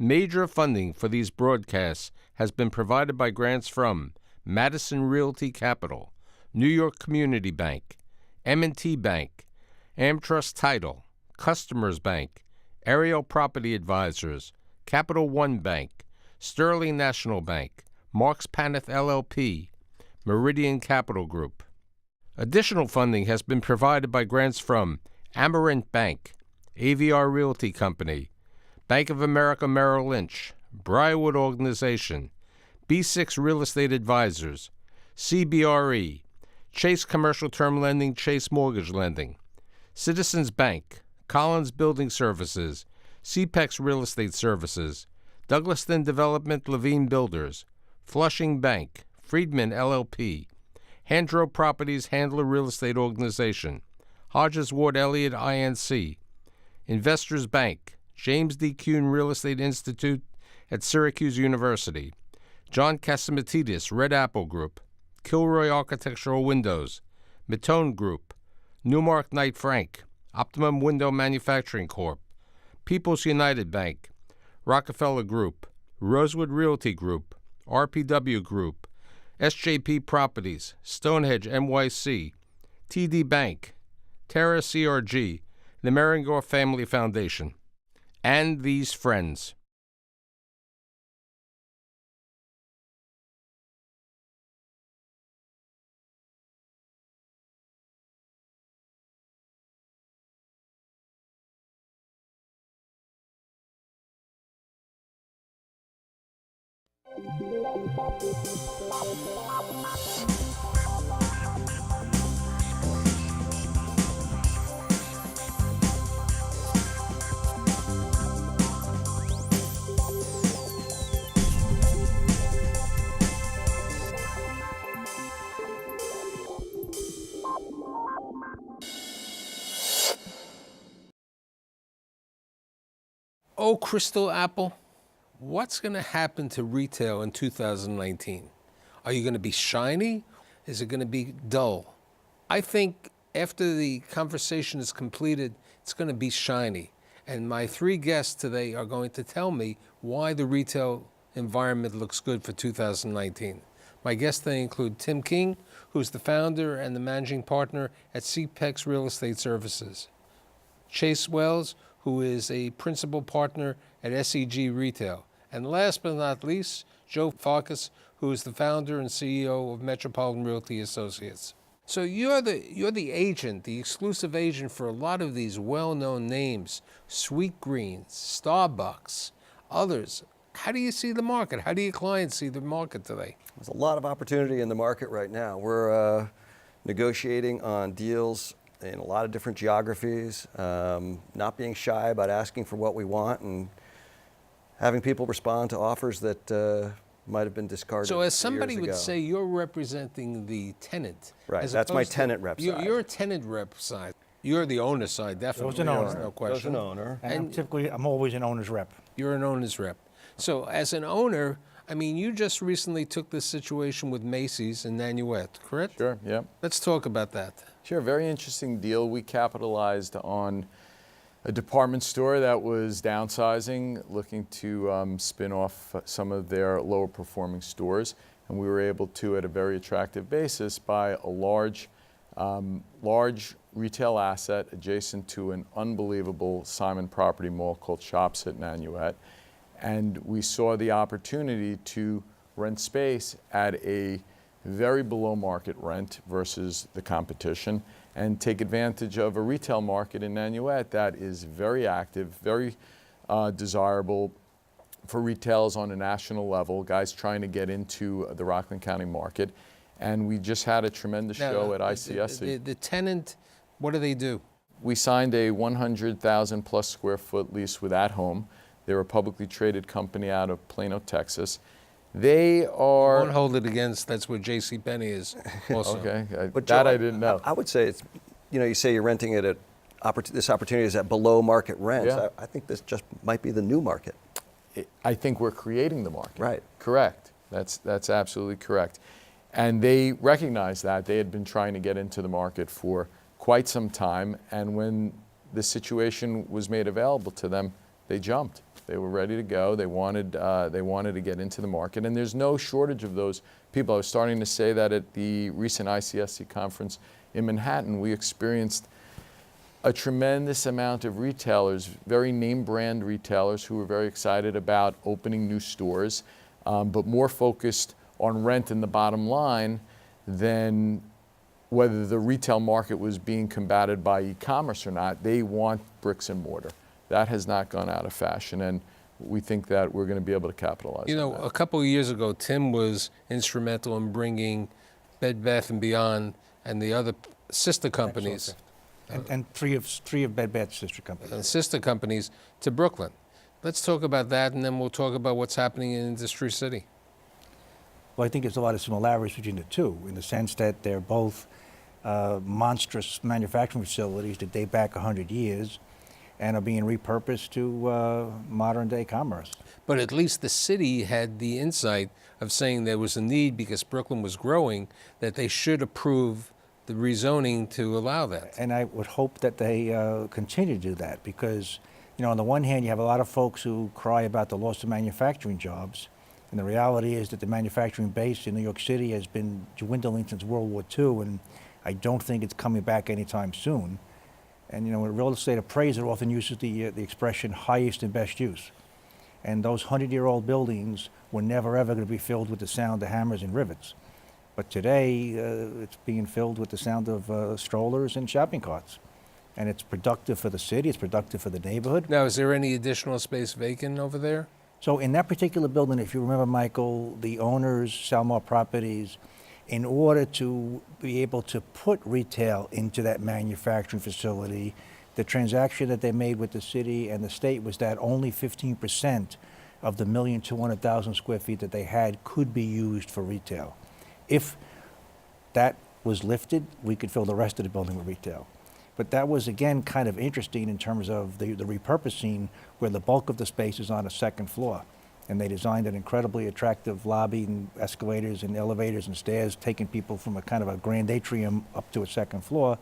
Major funding for these broadcasts has been provided by grants from Madison Realty Capital, New York Community Bank, M&T Bank, AmTrust Title, Customers Bank, Ariel Property Advisors, Capital One Bank, Sterling National Bank, Marks Paneth LLP, Meridian Capital Group. Additional funding has been provided by grants from Amarant Bank, AVR Realty Company, Bank of America Merrill Lynch, Briarwood Organization, B6 Real Estate Advisors, CBRE, Chase Commercial Term Lending, Chase Mortgage Lending, Citizens Bank, Collins Building Services, CPEX Real Estate Services, Douglaston Development Levine Builders, Flushing Bank, Friedman LLP, Handro Properties Handler Real Estate Organization, Hodges Ward Elliott INC, Investors Bank, James D. Kuhn Real Estate Institute at Syracuse University, John Catsimatidis Red Apple Group, Kilroy Architectural Windows, Matone Group, Newmark Knight Frank, Optimum Window Manufacturing Corp., People's United Bank, Rockefeller Group, Rosewood Realty Group, RPW Group, SJP Properties, Stonehenge NYC, TD Bank, Terra CRG, the Merringore Family Foundation, and these friends. Oh, Crystal Apple, what's going to happen to retail in 2019? Are you going to be shiny? Is it going to be dull? I think after the conversation is completed, it's going to be shiny. And my three guests today are going to tell me why the retail environment looks good for 2019. My guests today include Tim King, who's the founder and the managing partner at CPEX Real Estate Services, Chase Wells, who is a principal partner at SEG Retail, and last but not least, Joe Farkas, who is the founder and CEO of Metropolitan Realty Associates. So you're the agent, the exclusive agent for a lot of these well-known names, Sweetgreens, Starbucks, others. How do you see the market? How do your clients see the market today? There's a lot of opportunity in the market right now. We're negotiating on deals in a lot of different geographies, not being shy about asking for what we want and having people respond to offers that might have been discarded. So as somebody would say, you're representing the tenant. Right, that's my tenant rep side. You're a tenant rep side. You're the owner side, definitely. There's an owner. No question. There's an owner. And I'm always an owner's rep. You're an owner's rep. So as an owner, I mean, you just recently took this situation with Macy's and Nanuet, correct? Sure, yeah. Let's talk about that. Sure, very interesting deal. We capitalized on a department store that was downsizing, looking to spin off some of their lower performing stores. And we were able to, at a very attractive basis, buy a large retail asset adjacent to an unbelievable Simon property mall called Shops at Nanuet. And we saw the opportunity to rent space at a very below market rent versus the competition and take advantage of a retail market in Nanuet that is very active, very desirable for retailers on a national level, guys trying to get into the Rockland County market. And we just had a tremendous show at ICSC. The tenant, what do they do? We signed a 100,000 plus square foot lease with At Home. They're a publicly traded company out of Plano, Texas. They are... Don't hold it against, that's where JCPenney is also. Okay, But that Joe, I didn't know. I would say it's, you say you're renting it at, this opportunity is at below market rents. Yeah. I think this just might be the new market. I think we're creating the market. Right. Correct. That's absolutely correct. And they recognized that. They had been trying to get into the market for quite some time, and when the situation was made available to them, they jumped. They were ready to go. They wanted to get into the market, and there's no shortage of those people. I was starting to say that at the recent ICSC conference in Manhattan, we experienced a tremendous amount of retailers, very name brand retailers, who were very excited about opening new stores, but more focused on rent and the bottom line than whether the retail market was being combated by e-commerce or not. They want bricks and mortar. That has not gone out of fashion, and we think that we're going to be able to capitalize You know, on that. a couple of years ago, Tim was instrumental in bringing Bed Bath & Beyond and the other sister companies, And three of Bed Bath's sister companies. to Brooklyn. Let's talk about that, and then we'll talk about what's happening in Industry City. Well, I think there's a lot of similarities between the two, in the sense that they're both monstrous manufacturing facilities that date back 100 years and are being repurposed to modern-day commerce. But at least the city had the insight of saying there was a need, because Brooklyn was growing, that they should approve the rezoning to allow that. And I would hope that they continue to do that, because, you know, on the one hand, you have a lot of folks who cry about the loss of manufacturing jobs, and the reality is that the manufacturing base in New York City has been dwindling since World War II, and I don't think it's coming back anytime soon. And, you know, a real estate appraiser often uses the expression highest and best use. And those 100-year-old buildings were never, ever going to be filled with the sound of hammers and rivets. But today, it's being filled with the sound of strollers and shopping carts. And it's productive for the city, it's productive for the neighborhood. Now, is there any additional space vacant over there? So in that particular building, if you remember, Michael, the owners, Salmar Properties, in order to be able to put retail into that manufacturing facility, the transaction that they made with the city and the state was that only 15% of the 1,200,000 square feet that they had could be used for retail. If that was lifted, we could fill the rest of the building with retail. But that was, again, kind of interesting in terms of the repurposing, where the bulk of the space is on a second floor. And they designed an incredibly attractive lobby and escalators and elevators and stairs, taking people from a kind of a grand atrium up to a second floor.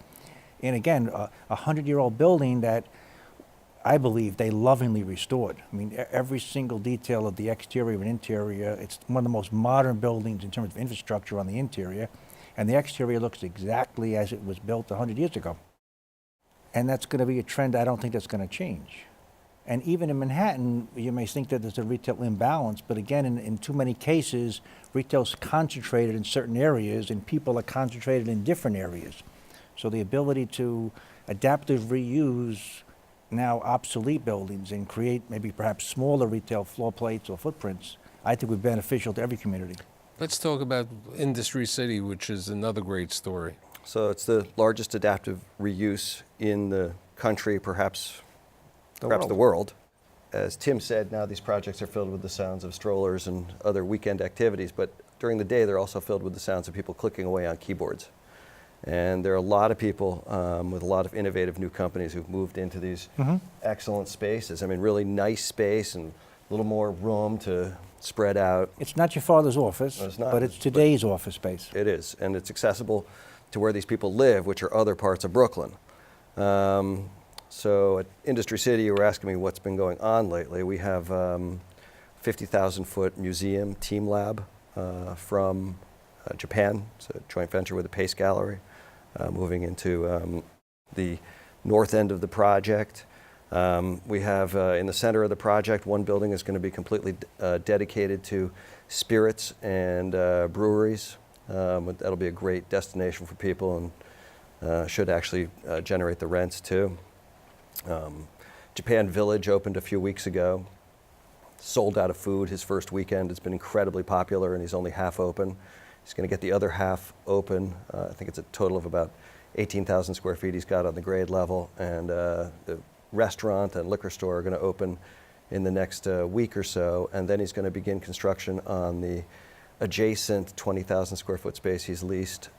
And again, a 100-year-old building that I believe they lovingly restored. I mean, every single detail of the exterior and interior, it's one of the most modern buildings in terms of infrastructure on the interior. And the exterior looks exactly as it was built 100 years ago. And that's going to be a trend I don't think that's going to change. And even in Manhattan, you may think that there's a retail imbalance, but again, in too many cases, retail's concentrated in certain areas and people are concentrated in different areas. So the ability to adaptively reuse now obsolete buildings and create maybe perhaps smaller retail floor plates or footprints, I think would be beneficial to every community. Let's talk about Industry City, which is another great story. So it's the largest adaptive reuse in the country, perhaps the world. As Tim said, now these projects are filled with the sounds of strollers and other weekend activities, but during the day they're also filled with the sounds of people clicking away on keyboards. And there are a lot of people with a lot of innovative new companies who've moved into these excellent spaces. I mean, really nice space and a little more room to spread out. It's not your father's office, No, it's not, but it's today's office space. It is, and it's accessible to where these people live, which are other parts of Brooklyn. So at Industry City, you were asking me what's been going on lately. We have 50,000-foot museum team lab from Japan. It's a joint venture with the Pace Gallery, moving into the north end of the project. We have in the center of the project, one building is going to be completely dedicated to spirits and breweries. That'll be a great destination for people and should actually generate the rents too. Japan Village opened a few weeks ago, sold out of food his first weekend. It's been incredibly popular and he's only half open. He's going to get the other half open. I think it's a total of about 18,000 square feet he's got on the grade level, and the restaurant and liquor store are going to open in the next week or so, and then he's going to begin construction on the adjacent 20,000 square foot space he's leased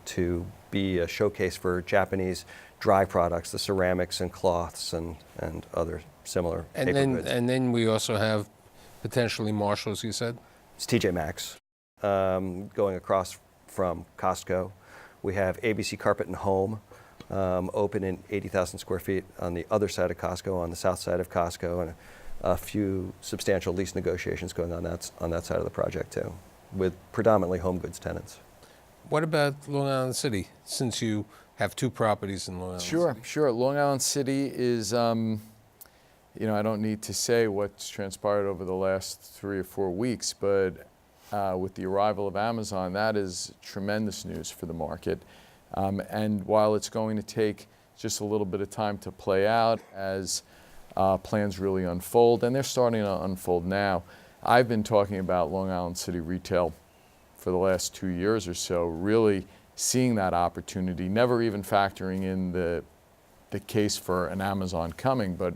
to be a showcase for Japanese dry products, the ceramics and cloths and other similar paper goods. And then we also have potentially Marshalls, you said? It's TJ Maxx. Going across from Costco. We have ABC Carpet and Home open in 80,000 square feet on the other side of Costco, on the south side of Costco, and a few substantial lease negotiations going on that side of the project too, with predominantly home goods tenants. What about Long Island City, since you have two properties in Long Island Sure, City? sure. Long Island City is, I don't need to say what's transpired over the last 3 or 4 weeks, but with the arrival of Amazon, that is tremendous news for the market. And while it's going to take just a little bit of time to play out as plans really unfold, and they're starting to unfold now, I've been talking about Long Island City retail for the last 2 years or so, really seeing that opportunity, never even factoring in the case for an Amazon coming, but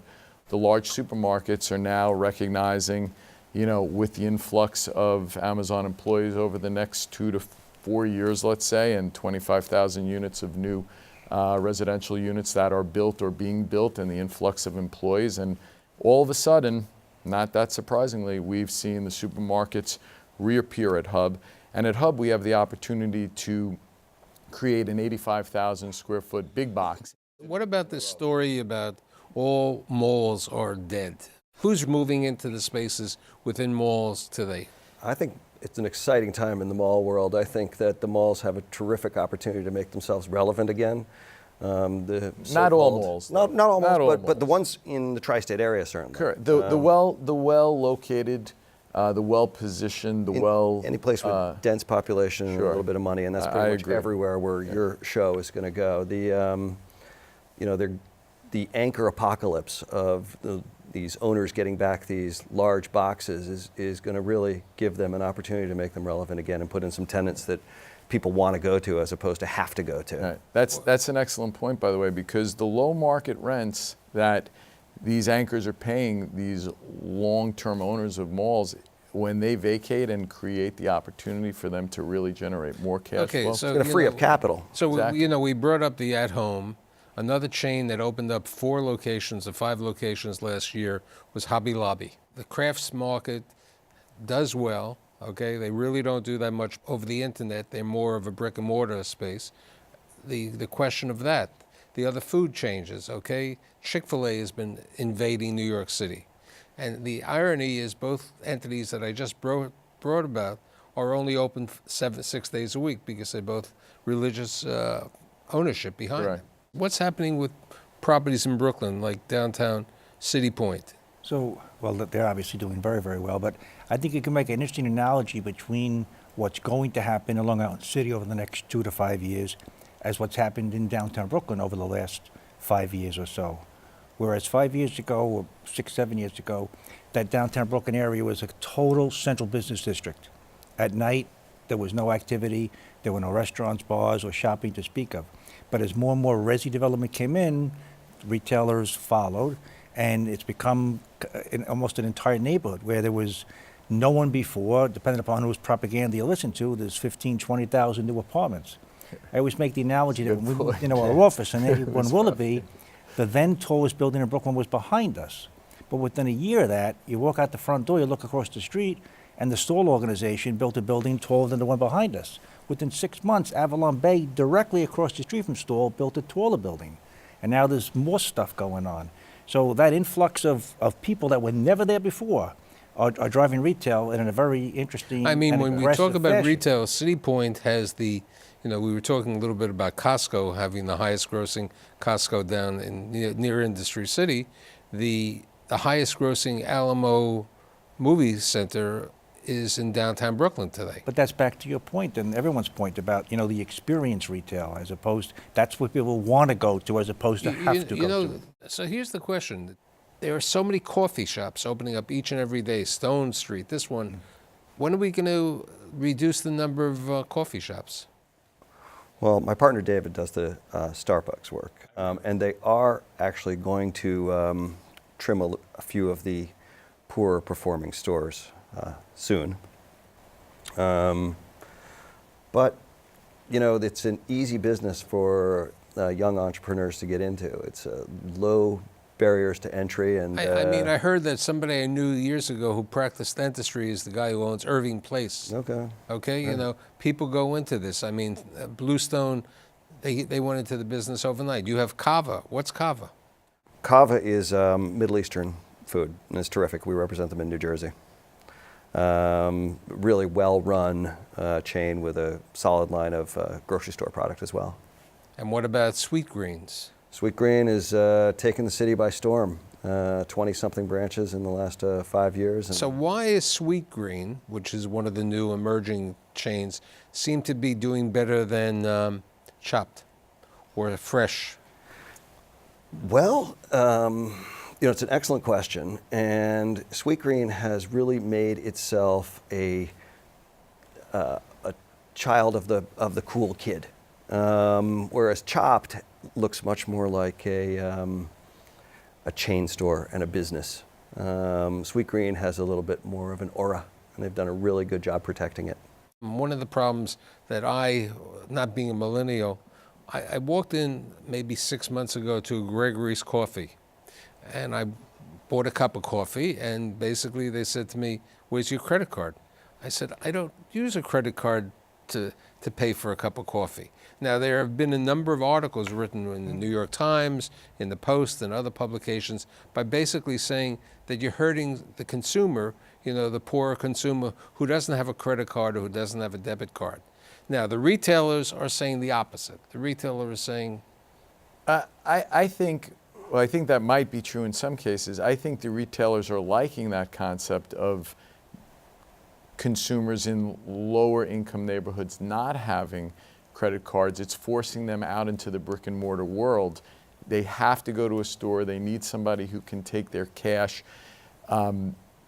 the large supermarkets are now recognizing, with the influx of Amazon employees over the next 2 to 4 years, let's say, and 25,000 units of new residential units that are built or being built, and the influx of employees. And all of a sudden, not that surprisingly, we've seen the supermarkets reappear at Hub. And at Hub, we have the opportunity to create an 85,000 square foot big box. What about this story about all malls are dead? Who's moving into the spaces within malls today? I think it's an exciting time in the mall world. I think that the malls have a terrific opportunity to make themselves relevant again. Not all malls. Not all malls, Not all but the ones in the tri-state area certainly. Correct. The well located, the well positioned, any place with dense population and a Sure. little bit of money, and that's I pretty much agree. everywhere where your show is going to go. The anchor apocalypse of these owners getting back these large boxes is going to really give them an opportunity to make them relevant again and put in some tenants that people want to go to as opposed to have to go to. Right. That's an excellent point, by the way, because the low market rents that these anchors are paying these long-term owners of malls, when they vacate and create the opportunity for them to really generate more cash flow. It's going to free up capital. So, Exactly. we brought up the At Home. Another chain that opened up 4 locations of 5 locations last year was Hobby Lobby. The crafts market does well, okay? They really don't do that much over the internet. They're more of a brick and mortar space. The question of that, the other food changes, okay? Chick-fil-A has been invading New York City. And the irony is both entities that I just brought about are only open 6 days a week because they're both religious ownership behind Right. them. What's happening with properties in Brooklyn, like downtown City Point? So, well, they're obviously doing very, very well, but I think you can make an interesting analogy between what's going to happen in Long Island City over the next 2 to 5 years as what's happened in downtown Brooklyn over the last 5 years or so. Whereas 5 years ago, or 6, 7 years ago, that downtown Brooklyn area was a total central business district. At night, there was no activity, there were no restaurants, bars, or shopping to speak of. But as more and more resi development came in, retailers followed, and it's become almost an entire neighborhood where there was no one before, depending upon whose propaganda you listen to, there's 15, 20,000 new apartments. I always make the analogy that when we moved into our office in 81 Willoughby, the then tallest building in Brooklyn was behind us. But within a year of that, you walk out the front door, you look across the street, and the Stoll organization built a building taller than the one behind us. Within 6 months, Avalon Bay, directly across the street from Stoll, built a taller building. And now there's more stuff going on. So that influx of people that were never there before are driving retail in a very interesting I mean, and when we aggressive talk about fashion. retail, City Point has we were talking a little bit about Costco having the highest grossing Costco down in near Industry City. The highest grossing Alamo movie center is in downtown Brooklyn today. But that's back to your point and everyone's point about, the experience retail as opposed, that's what people want to go to as opposed to have to go to. So here's the question. There are so many coffee shops opening up each and every day. Stone Street, this one. When are we going to reduce the number of coffee shops? Well, my partner David does the Starbucks work, and they are actually going to trim a few of the poorer performing stores soon. But, it's an easy business for young entrepreneurs to get into. It's low barriers to entry. And I mean, I heard that somebody I knew years ago who practiced dentistry is the guy who owns Irving Place. Okay. Okay, people go into this. I mean, Bluestone They went into the business overnight. You have Kava. What's Kava? Kava is Middle Eastern food, and it's terrific. We represent them in New Jersey. Really well-run chain with a solid line of grocery store product as well. And what about Sweet Greens? Sweet Green is taking the city by storm. 20-something branches in the last 5 years. And So why is Sweet Green, which is one of the new emerging chains, seem to be doing better than Chopped or Fresh? Well, it's an excellent question, and Sweet Green has really made itself a child of the cool kid, whereas Chopped looks much more like a chain store and a business. Sweet Green has a little bit more of an aura, and they've done a really good job protecting it. One of the problems that not being a millennial, I walked in maybe 6 months ago to Gregory's Coffee, and I bought a cup of coffee, and basically they said to me, "Where's your credit card?" I said, "I don't use a credit card to pay for a cup of coffee." Now, there have been a number of articles written in the New York Times, in the Post, and other publications by basically saying that you're hurting the consumer, the poorer consumer who doesn't have a credit card or who doesn't have a debit card. Now, the retailers are saying the opposite. The retailer is saying, I think that might be true in some cases. I think the retailers are liking that concept of consumers in lower income neighborhoods not having credit cards. It's forcing them out into the brick and mortar world. They have to go to a store. They need somebody who can take their cash.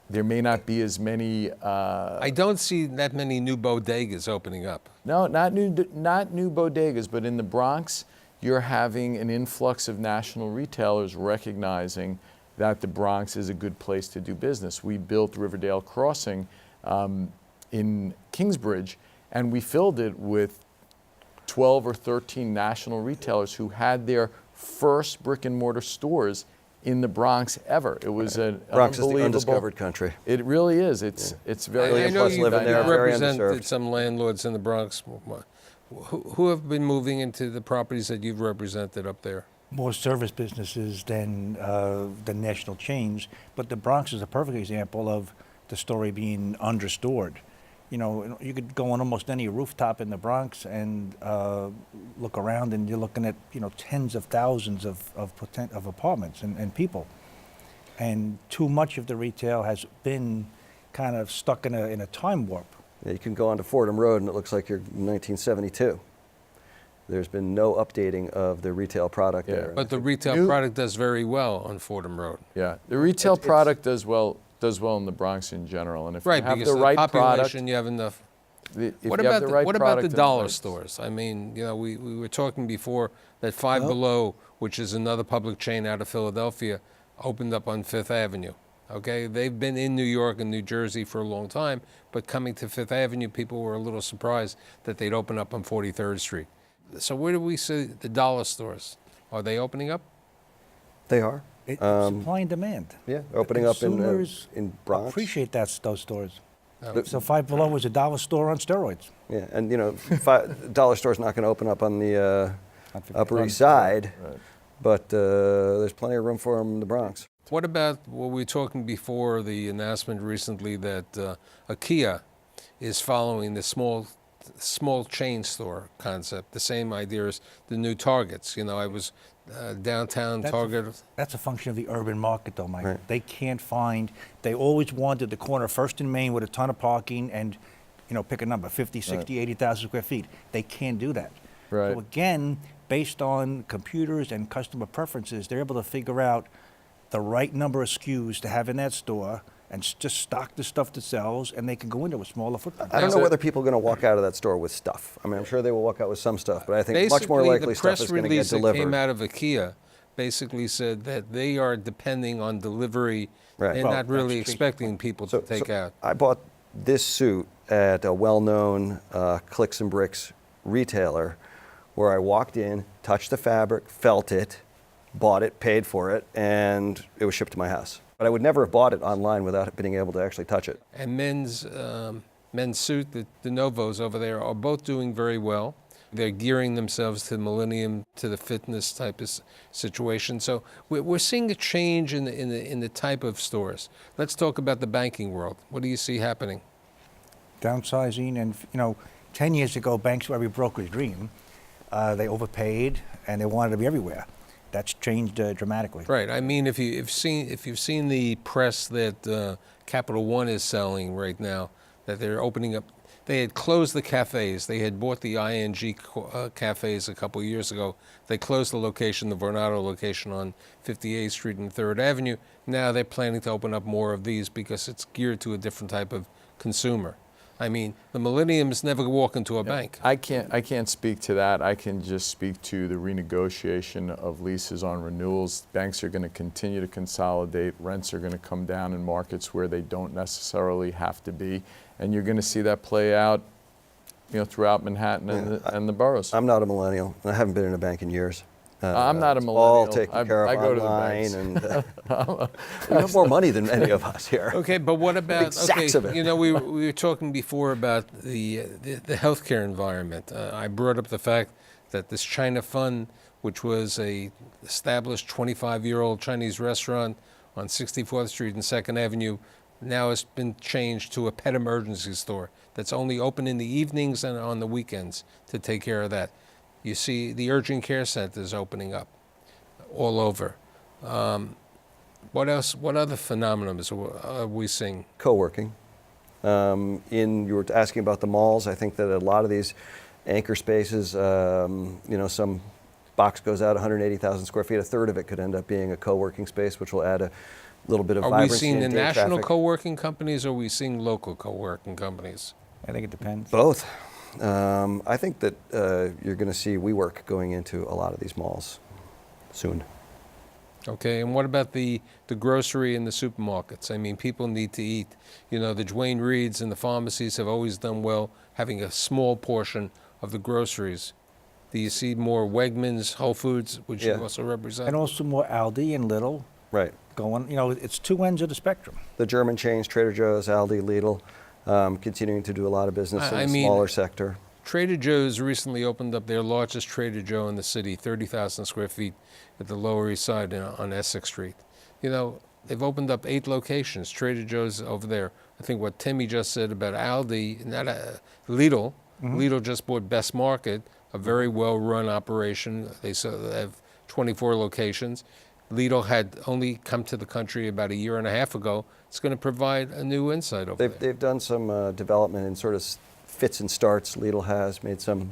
There may not be as many. I don't see that many new bodegas opening up. No, not new bodegas, but in the Bronx, you're having an influx of national retailers recognizing that the Bronx is a good place to do business. We built Riverdale Crossing in Kingsbridge, and we filled it with 12 or 13 national retailers who had their first brick and mortar stores in the Bronx ever. It was an Bronx is the unbelievable. undiscovered country. It really is. It's very. I know plus you living there, very represented underserved. some landlords in the Bronx. Who have been moving into the properties that you've represented up there? More service businesses than the national chains, but the Bronx is a perfect example of the story being understored. You could go on almost any rooftop in the Bronx and look around, and you're looking at tens of thousands of apartments and people. And too much of the retail has been kind of stuck in a time warp. Yeah, you can go onto Fordham Road and it looks like you're in 1972. There's been no updating of the retail product there. But the retail product does very well on Fordham Road. Yeah, the retail product does well in the Bronx in general, and if Right, you have because the right population, product, you have enough. if What you have about the right what about product the in dollar place- stores? I mean, we were talking before that Five Below, which is another public chain out of Philadelphia, opened up on Fifth Avenue. Okay, they've been in New York and New Jersey for a long time, but coming to Fifth Avenue, people were a little surprised that they'd open up on 43rd Street. So where do we see the dollar stores? Are they opening up? They are. It's supply and demand. Yeah, opening up Consumers in Bronx. appreciate those stores. Oh. So Five Below was a dollar store on steroids. Yeah, and dollar store's not going to open up on the Upper East Side, but there's plenty of room for them in the Bronx. What about what we were talking before, the announcement recently that Ikea is following the small chain store concept, the same idea as the new Targets. I was downtown Target. That's a function of the urban market, though, Mike. Right. They can't find. They always wanted the corner First and Main with a ton of parking and, pick a number, 50, 60, 80,000 square feet. They can't do that. Right. So again, based on computers and customer preferences, they're able to figure out the right number of SKUs to have in that store and just stock the stuff that sells, and they can go into a smaller footprint. I don't know whether people are going to walk out of that store with stuff. I mean, I'm sure they will walk out with some stuff, but I think much more likely stuff is going to get The press release that came delivered. out of Ikea basically said that they are depending on delivery. Right. They're Well, not really that's expecting people to take out. I bought this suit at a well-known Clicks and Bricks retailer where I walked in, touched the fabric, felt it, bought it, paid for it, and it was shipped to my house. But I would never have bought it online without being able to actually touch it. And men's suit, the Novos over there, are both doing very well. They're gearing themselves to the millennium, to the fitness type of situation. So we're seeing a change in the type of stores. Let's talk about the banking world. What do you see happening? Downsizing, and 10 years ago, banks were every broker's dream. They overpaid, and they wanted to be everywhere. That's changed dramatically. Right. I mean, if you've seen the press that Capital One is selling right now, that they're opening up. They had closed the cafes. They had bought the ING cafes a couple of years ago. They closed the location, the Vornado location on 58th Street and 3rd Avenue. Now they're planning to open up more of these because it's geared to a different type of consumer. I mean, the millenniums never walk into a bank. I can't speak to that. I can just speak to the renegotiation of leases on renewals. Banks are going to continue to consolidate. Rents are going to come down in markets where they don't necessarily have to be. And you're going to see that play out, throughout Manhattan and the boroughs. I'm not a millennial. I haven't been in a bank in years. I'm not a millennial. All taken care of I go online, to the and we have more money than any of us here. Okay, but what about Big sacks of it. we were talking before about the healthcare environment. I brought up the fact that this China Fund, which was a established 25-year-old Chinese restaurant on 64th Street and 2nd Avenue, now has been changed to a pet emergency store that's only open in the evenings and on the weekends to take care of that. You see the urgent care centers opening up all over. What else? What other phenomena are we seeing? Co-working. You were asking about the malls. I think that a lot of these anchor spaces, some box goes out 180,000 square feet. A third of it could end up being a co-working space, which will add a little bit of vibrancy. Are we seeing the and day national traffic. co-working companies, or are we seeing local co-working companies? I think it depends. Both. I think that you're going to see WeWork going into a lot of these malls soon. Okay, and what about the grocery and the supermarkets? I mean, people need to eat. The Duane Reads and the pharmacies have always done well having a small portion of the groceries. Do you see more Wegmans, Whole Foods, which you also represent? And also more Aldi and Lidl. Right. Going, it's two ends of the spectrum. The German chains, Trader Joe's, Aldi, Lidl, continuing to do a lot of business in the smaller sector. Trader Joe's recently opened up their largest Trader Joe in the city, 30,000 square feet at the Lower East Side on Essex Street. They've opened up 8 locations, Trader Joe's over there. I think what Timmy just said about Aldi, Lidl. Mm-hmm. Lidl just bought Best Market, a very well-run operation. They have 24 locations. Lidl had only come to the country about a year and a half ago. It's going to provide a new insight over there. They've done some development in sort of fits and starts. Lidl has made some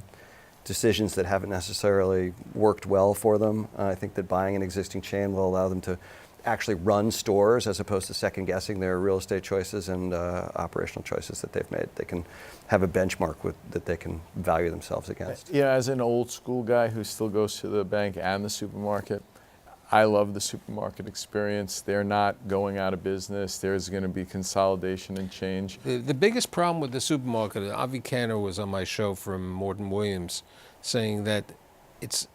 decisions that haven't necessarily worked well for them. I think that buying an existing chain will allow them to actually run stores as opposed to second-guessing their real estate choices and operational choices that they've made. They can have a benchmark that they can value themselves against. As an old school guy who still goes to the bank and the supermarket, I love the supermarket experience. They're not going out of business. There's going to be consolidation and change. The biggest problem with the supermarket, Avi Cantor was on my show from Morton Williams, saying that it's,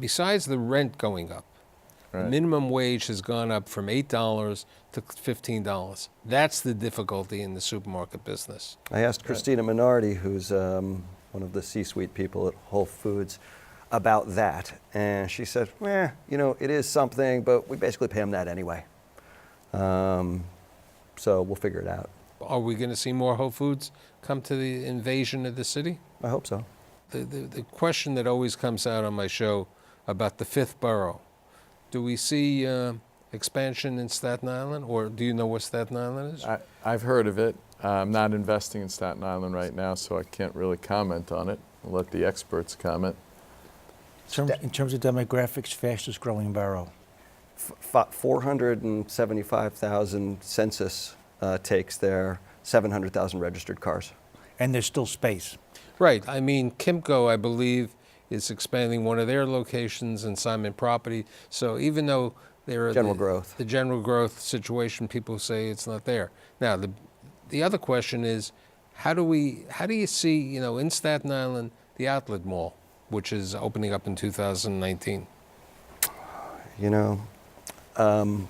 besides the rent going up, the minimum wage has gone up from $8 to $15. That's the difficulty in the supermarket business. I asked Christina Minardi, who's one of the C-suite people at Whole Foods, about that, and she said, it is something, but we basically pay them that anyway. So we'll figure it out. Are we going to see more Whole Foods come to the invasion of the city? I hope so. The question that always comes out on my show about the 5th borough, do we see expansion in Staten Island, or do you know what Staten Island is? I've heard of it. I'm not investing in Staten Island right now, so I can't really comment on it. I'll let the experts comment. In terms of demographics, fastest growing borough. 475,000 census takes there, 700,000 registered cars. And there's still space. Right. I mean, Kimco, I believe, is expanding one of their locations in Simon Property. So even though there are the general growth situation, people say it's not there. Now, the other question is, how do you see, in Staten Island, the outlet mall, which is opening up in 2019? Time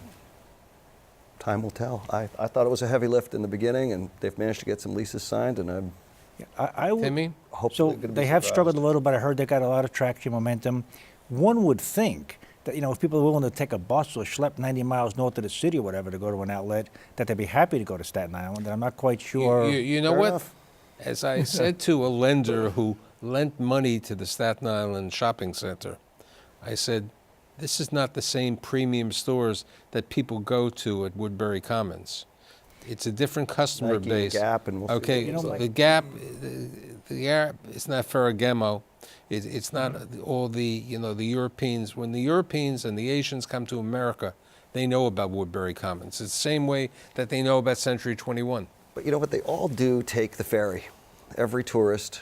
will tell. I thought it was a heavy lift in the beginning, and they've managed to get some leases signed, and I'm I would, Timmy? Hopefully so gonna be they have surprised. struggled a little, but I heard they got a lot of traction, momentum. One would think that, if people are willing to take a bus or schlep 90 miles north of the city or whatever to go to an outlet, that they'd be happy to go to Staten Island. And I'm not quite sure. You know Fair what? enough. As I said to a lender who lent money to the Staten Island Shopping Center, I said, this is not the same premium stores that people go to at Woodbury Commons. It's a different customer Nike, base. Gap, and we'll see what okay, it looks like. the Gap, the Gap, it's not Ferragamo. It's not all the the Europeans. When the Europeans and the Asians come to America, they know about Woodbury Commons. It's the same way that they know about Century 21. But you know what? They all do take the ferry. Every tourist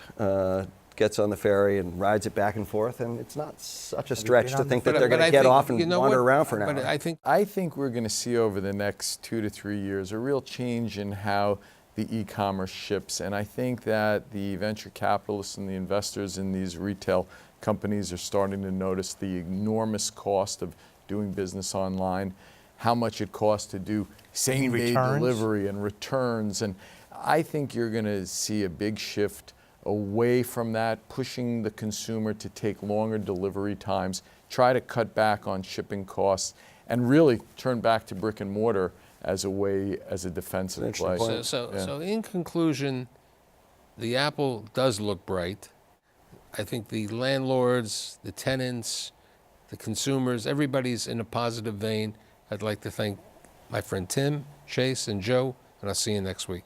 gets on the ferry and rides it back and forth, and it's not such a stretch been to on think the that they're going to get off and wander around for an But hour. I I think we're going to see over the next 2 to 3 years a real change in how the e-commerce ships. And I think that the venture capitalists and the investors in these retail companies are starting to notice the enormous cost of doing business online, how much it costs to do same-day returns? delivery and returns. And I think you're going to see a big shift away from that, pushing the consumer to take longer delivery times, try to cut back on shipping costs, and really turn back to brick and mortar as a defensive Interesting play. point. So in conclusion, the apple does look bright. I think the landlords, the tenants, the consumers, everybody's in a positive vein. I'd like to thank my friend Tim, Chase, and Joe, and I'll see you next week.